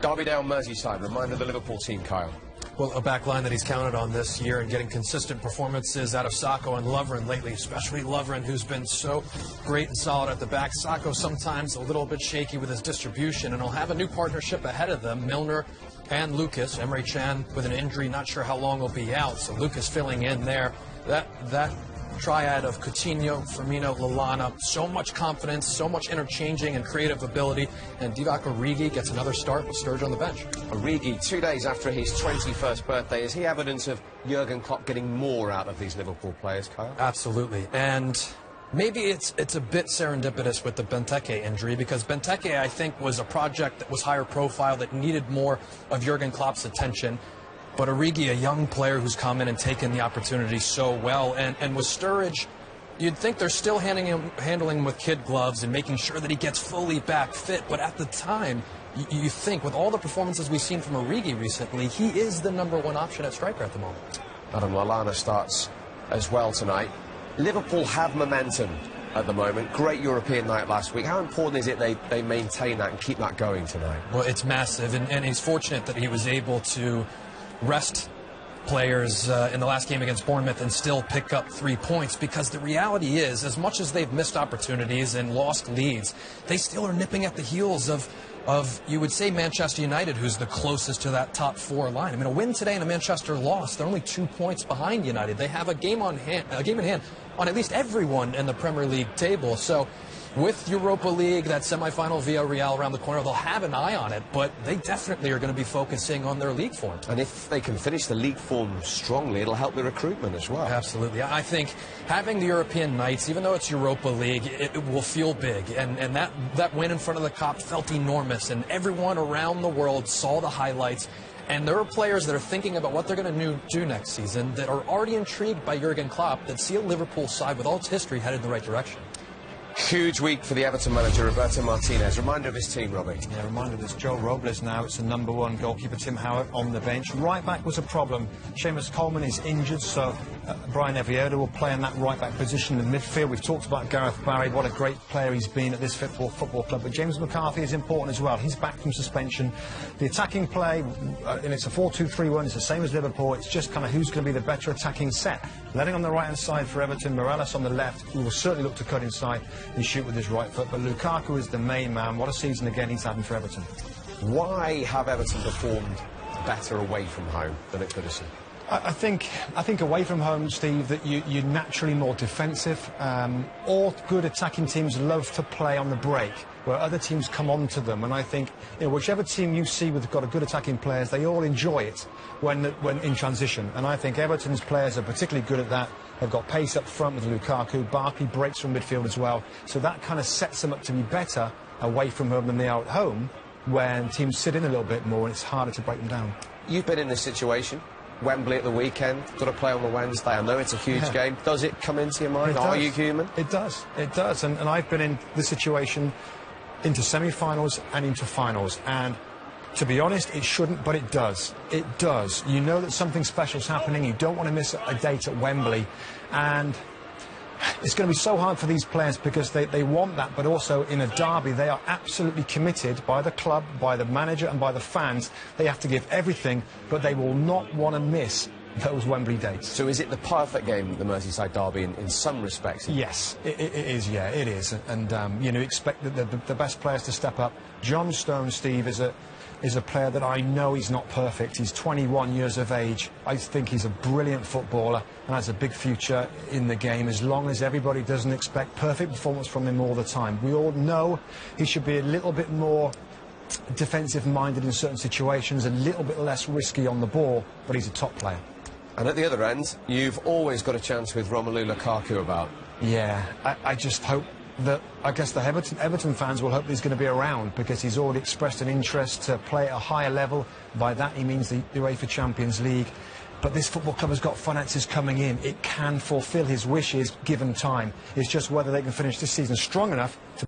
Derby Day on Merseyside, reminder of the Liverpool team, Kyle. Well, a back line that he's counted on this year and getting consistent performances out of Sakho and Lovren lately, especially Lovren, who's been so great and solid at the back. Sakho sometimes a little bit shaky with his distribution, and he'll have a new partnership ahead of them, Milner and Lucas. Emre Can with an injury, not sure how long he'll be out, so Lucas filling in there. That triad of Coutinho, Firmino, Lallana, so much confidence, so much interchanging and creative ability, and Divock Origi gets another start with Sturridge on the bench. Origi, 2 days after his 21st birthday, is he evidence of Jurgen Klopp getting more out of these Liverpool players, Kyle? Absolutely, and maybe it's a bit serendipitous with the Benteke injury, because Benteke, I think, was a project that was higher profile, that needed more of Jurgen Klopp's attention. But Origi, a young player who's come in and taken the opportunity so well, and with Sturridge, you'd think they're still handling him with kid gloves and making sure that he gets fully back fit. But at the time, you think, with all the performances we've seen from Origi recently, he is the #1 option at striker at the moment. Adam Lallana starts as well tonight. Liverpool have momentum at the moment. Great European night last week. How important is it they maintain that and keep that going tonight? Well, it's massive, and he's fortunate that he was able to rest players in the last game against Bournemouth and still pick up 3 points, because the reality is, as much as they've missed opportunities and lost leads, they still are nipping at the heels of you would say, Manchester United, who's the closest to that top 4 line. I mean, a win today and a Manchester loss, they're only 2 points behind United. They have a game in hand on at least everyone in the Premier League table. So with Europa League, that semi-final via Real around the corner, they'll have an eye on it, but they definitely are going to be focusing on their league form. And if they can finish the league form strongly, it'll help the recruitment as well. Absolutely. I think having the European nights, even though it's Europa League, it will feel big. And that win in front of the Kop felt enormous, and everyone around the world saw the highlights. And there are players that are thinking about what they're going to do next season that are already intrigued by Jurgen Klopp, that see a Liverpool side with all its history headed in the right direction. Huge week for the Everton manager, Roberto Martinez. Reminder of his team, Robbie. Yeah, reminder there's Joe Robles now. It's the #1 goalkeeper, Tim Howard, on the bench. Right back was a problem. Seamus Coleman is injured, so Brian Eviedo will play in that right back position in the midfield. We've talked about Gareth Barry, what a great player he's been at this football club. But James McCarthy is important as well. He's back from suspension. The attacking play, and it's a 4-2-3-1. It's the same as Liverpool. It's just kind of who's going to be the better attacking set. Letting on the right-hand side for Everton, Morales on the left, who will certainly look to cut inside and shoot with his right foot. But Lukaku is the main man. What a season again he's having for Everton. Why have Everton performed better away from home than at Goodison? I think away from home, Steve, that you're naturally more defensive. All good attacking teams love to play on the break, where other teams come on to them. And I think, whichever team you see with got a good attacking players, they all enjoy it when in transition. And I think Everton's players are particularly good at that. They've got pace up front with Lukaku. Barkley breaks from midfield as well. So that kind of sets them up to be better away from home than they are at home, when teams sit in a little bit more and it's harder to break them down. You've been in this situation. Wembley at the weekend, got to play on the Wednesday. I know it's a huge game. Does it come into your mind? Are you human? It does. It does. And I've been in this situation into semi-finals and into finals. And to be honest, it shouldn't, but it does. It does. You know that something special's happening. You don't want to miss a date at Wembley. And it's going to be so hard for these players, because they want that, but also in a derby they are absolutely committed by the club, by the manager and by the fans. They have to give everything, but they will not want to miss those Wembley dates. So is it the perfect game, the Merseyside derby, in some respects? Yes, it is, yeah, it is. And, expect the best players to step up. John Stones, Steve, is a player that I know he's not perfect. He's 21 years of age. I think he's a brilliant footballer and has a big future in the game, as long as everybody doesn't expect perfect performance from him all the time. We all know he should be a little bit more defensive-minded in certain situations, a little bit less risky on the ball, but he's a top player. And at the other end, you've always got a chance with Romelu Lukaku about. Yeah, I just hope that, I guess the Everton fans will hope he's going to be around, because he's already expressed an interest to play at a higher level. By that he means the UEFA Champions League. But this football club has got finances coming in. It can fulfil his wishes given time. It's just whether they can finish this season strong enough to